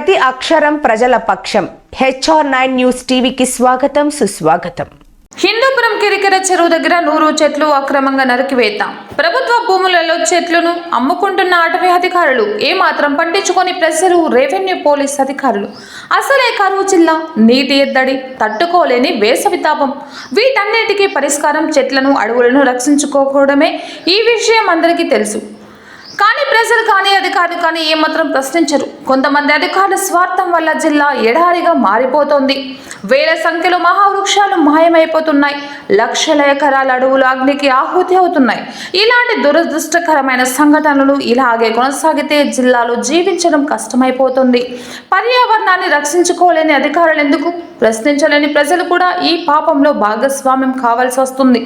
ప్రతి అక్షరం ప్రజల పక్షం. HR9 న్యూస్ టీవీకి స్వాగతం, సుస్వాగతం. హిందూపురం కిరికెర చెరువు దగ్గర 100 చెట్లు అక్రమంగా నరికివేత. ప్రభుత్వ భూములలో చెట్లను అమ్ముకుంటున్న అటవీ అధికారులు ఏమాత్రం పట్టించుకొని ప్రజలు, రెవెన్యూ, పోలీస్ అధికారులు. అసలే కరువు జిల్లా, నీటి ఎద్దడి, తట్టుకోలేని వేసవి తాపం. వీటన్నిటికీ పరిష్కారం చెట్లను, అడవులను రక్షించుకోవడమే. ఈ విషయం అందరికీ తెలుసు. కానీ ప్రజలు కానీ అధికారులు కానీ ఏమాత్రం ప్రశ్నించరు. కొంతమంది అధికారుల స్వార్థం వల్ల జిల్లా ఎడారిగా మారిపోతోంది. వేల సంఖ్యలో మహావృక్షాలు మాయమైపోతున్నాయి. లక్షల ఎకరాల అడవులు అగ్నికి ఆహుతి అవుతున్నాయి. ఇలాంటి దురదృష్టకరమైన సంఘటనలు ఇలాగే కొనసాగితే జిల్లాలో జీవించడం కష్టమైపోతుంది. పర్యావరణాన్ని రక్షించుకోలేని అధికారులు ఎందుకు, ప్రశ్నించలేని ప్రజలు కూడా ఈ పాపంలో భాగస్వామ్యం కావాల్సి వస్తుంది.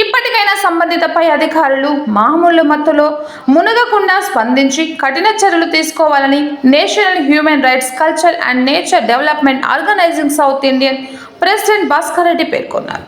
ఇప్పటికైనా సంబంధిత పై అధికారులు మామూలు మత్తులో మునగకుండా స్పందించి కఠిన చర్యలు తీసుకోవాలని national human rights, culture and nature development organizing South Indian president Bhaskar Reddy పేర్కొన్నారు.